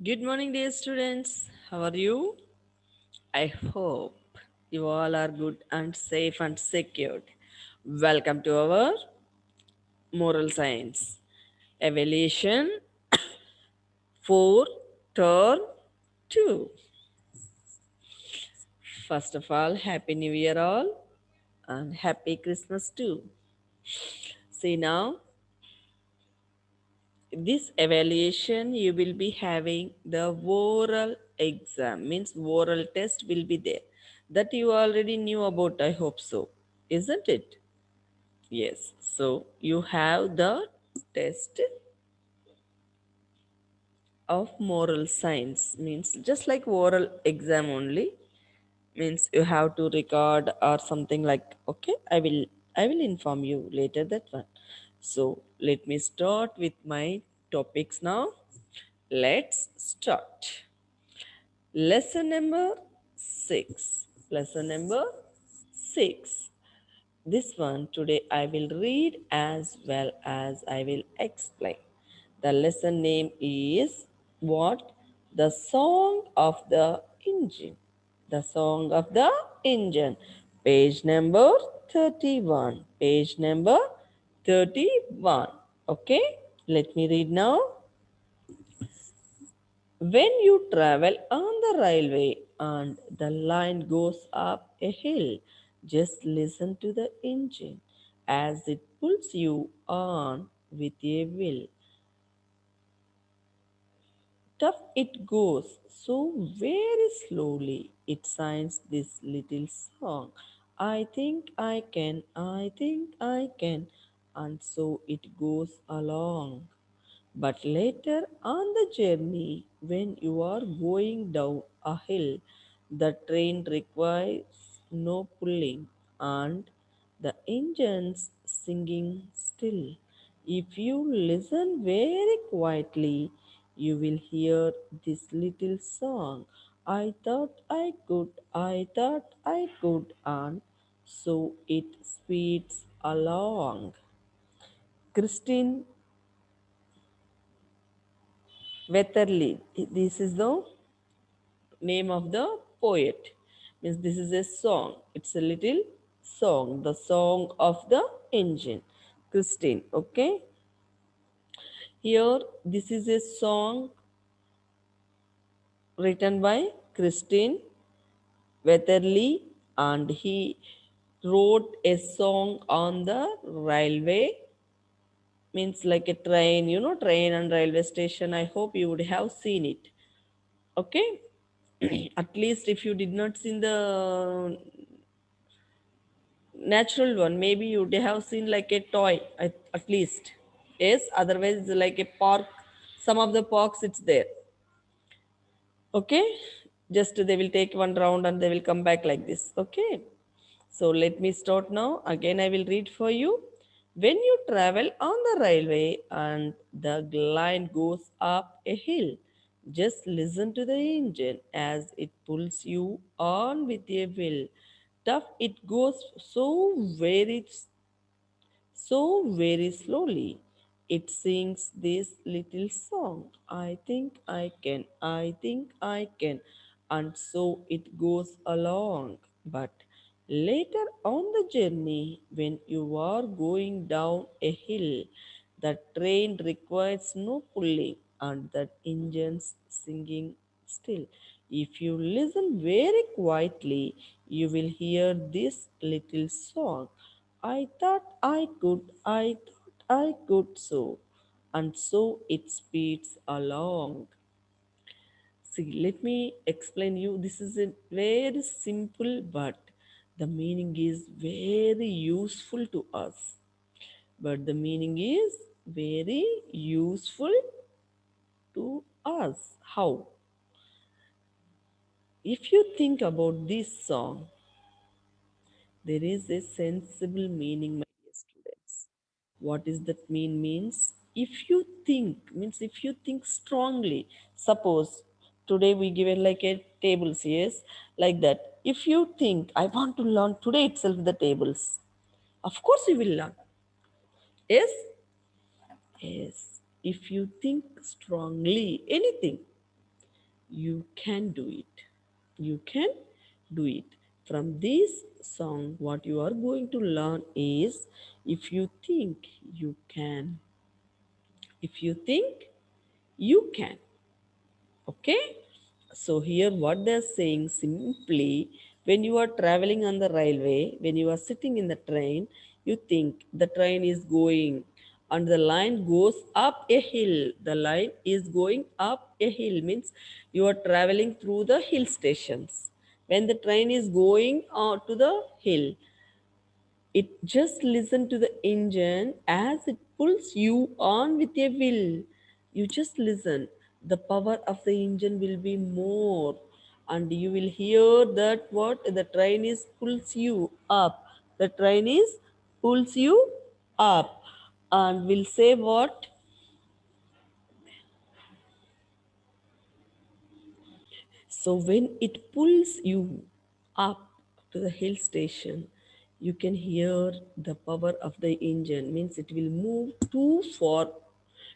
Good morning, dear students. How are you? I hope you all are good and safe and secured. Welcome to our moral science evaluation for term 2. First of all, Happy New Year, all, and Happy Christmas too. See now, this evaluation you will be having the oral exam, means oral test will be there, that you already knew about. I hope so, isn't it? Yes, so you have the test of moral science, means just like oral exam only, means you have to record or something like. Okay, I will inform you later that one. So let me start with my topics now. Let's start. Lesson number 6. Lesson number 6. This one today I will read as well as I will explain. The lesson name is what? The Song of the Engine. The Song of the Engine. Page number 31. Page number 31. Okay, let me read now. When you travel on the railway and the line goes up a hill, just listen to the engine as it pulls you on with a will. Tough it goes so very slowly. It signs this little song. I think I can, and so it goes along. But later on the journey, when you are going down a hill, the train requires no pulling and the engines singing still. If you listen very quietly, you will hear this little song. I thought I could, and so it speeds along. Christine Wetherly. This is the name of the poet. Means this is a song. It's a little song. The song of the engine. Christine. Okay. Here, this is a song written by Christine Wetherly, and he wrote a song on the railway, means like a train, train and railway station. I hope you would have seen it. Okay. At least if you did not see the natural one, maybe you would have seen like a toy at least. Yes, otherwise like a park, some of the parks it's there. Okay, just they will take one round and they will come back like this. Okay, so let me start now. Again I will read for you. When you travel on the railway and the line goes up a hill, just listen to the engine as it pulls you on with a will. Tough it goes so very very slowly. It sings this little song. I think I can. And so it goes along. But later on the journey, when you are going down a hill, the train requires no pulling and the engines singing still. If you listen very quietly, you will hear this little song. I thought I could so, and so it speeds along. See, let me explain you. This is a very simple, but the meaning is very useful to us. But the meaning is very useful to us. How? If you think about this song, there is a sensible meaning, my dear students. What is that means? If you think, means if you think strongly, suppose today we give it like a tables, yes, like that. If you think, I want to learn today itself the tables, of course you will learn. Yes? Yes. If you think strongly, anything. You can do it. You can do it. From this song, what you are going to learn is if you think you can, if you think you can. Okay? So, here what they're saying simply when you are traveling on the railway, when you are sitting in the train, you think the train is going and the line goes up a hill. The line is going up a hill means you are traveling through the hill stations. When the train is going to the hill, it just listen to the engine as it pulls you on with a will. You just listen. The power of the engine will be more, and you will hear that what the train is pulls you up. The train is pulls you up, and will say what? So when it pulls you up to the hill station, you can hear the power of the engine. Means it will move too far,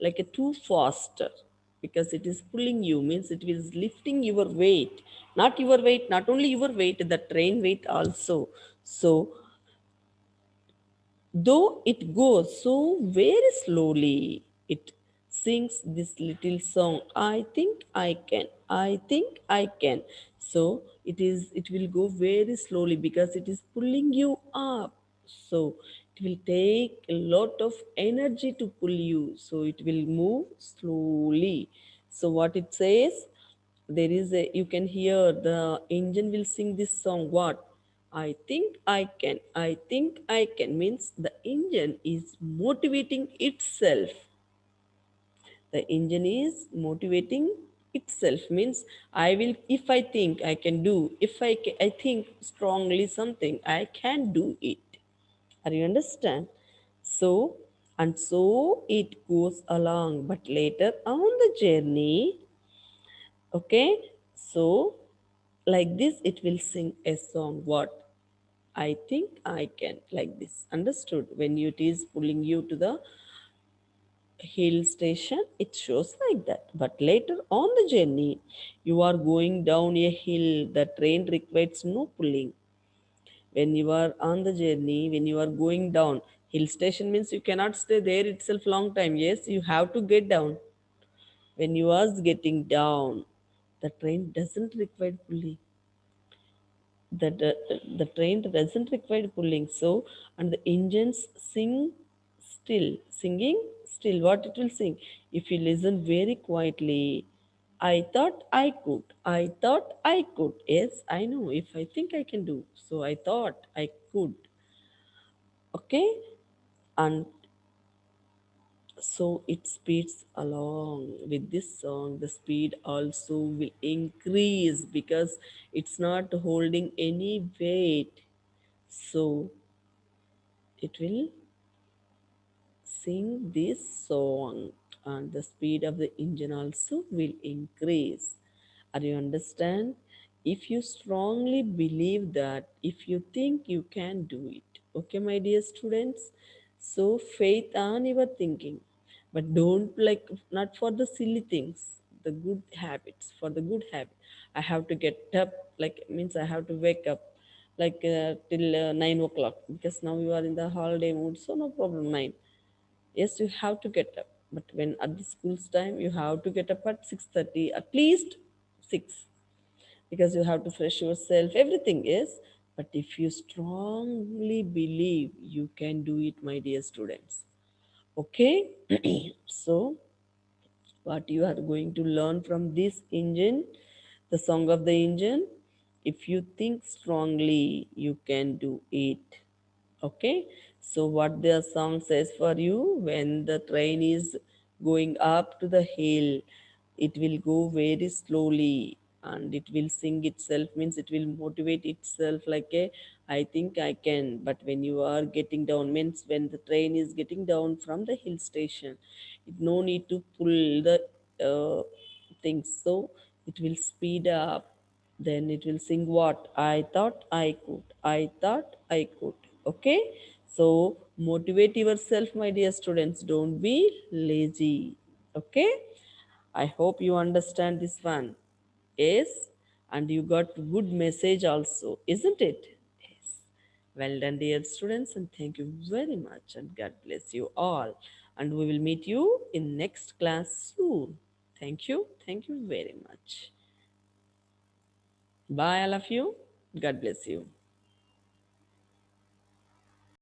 like a too faster, because it is pulling you. Means it is lifting your weight, not your weight, not only your weight, the train weight also. So though it goes so very slowly, it sings this little song. I think I can. I think I can. So it will go very slowly because it is pulling you up. So it will take a lot of energy to pull you. So it will move slowly. So what it says, there is a you can hear the engine will sing this song. What? I think I can. I think I can means the engine is motivating itself. The engine is motivating itself means I will. If I think I can do, if I think strongly something, I can do it. Are you understand? So and so it goes along, but later on the journey, okay, so like this it will sing a song. What? I think I can, like this. Understood? When it is pulling you to the hill station, it shows like that. But later on the journey, you are going down a hill, the train requires no pulling. When you are on the journey, when you are going down, hill station means you cannot stay there itself long time. Yes, you have to get down. When you are getting down, the train doesn't require pulling. The train doesn't require pulling. So and the engines sing still, singing still. What it will sing? If you listen very quietly, I thought I could. I thought I could. Yes, I know. If I think I can do, so I thought I could. Okay. And so it speeds along with this song. The speed also will increase because it's not holding any weight. So it will sing this song, and the speed of the engine also will increase. Are you understand? If you strongly believe that, if you think you can do it, okay, my dear students. So faith on your thinking, but don't like not for the silly things, the good habits. For the good habit, I have to get up, like means I have to wake up like till 9 o'clock, because now you are in the holiday mood, so no problem. 9. Yes, you have to get up. But when at the school's time, you have to get up at 6:30, at least 6, because you have to fresh yourself, everything is. But if you strongly believe, you can do it, my dear students. Okay? So, what you are going to learn from this engine, the song of the engine, if you think strongly, you can do it. Okay, so what the song says for you, when the train is going up to the hill, it will go very slowly and it will sing itself, means it will motivate itself like a I think I can. But when you are getting down, means when the train is getting down from the hill station, it no need to pull the things. So it will speed up, then it will sing what? I thought I could. I thought I could. Okay? So motivate yourself, my dear students. Don't be lazy. Okay? I hope you understand this one. Yes, and you got good message also, isn't it? Yes. Well done, dear students, and thank you very much, and God bless you all. And we will meet you in next class soon. Thank you. Thank you very much. Bye, all of you. God bless you.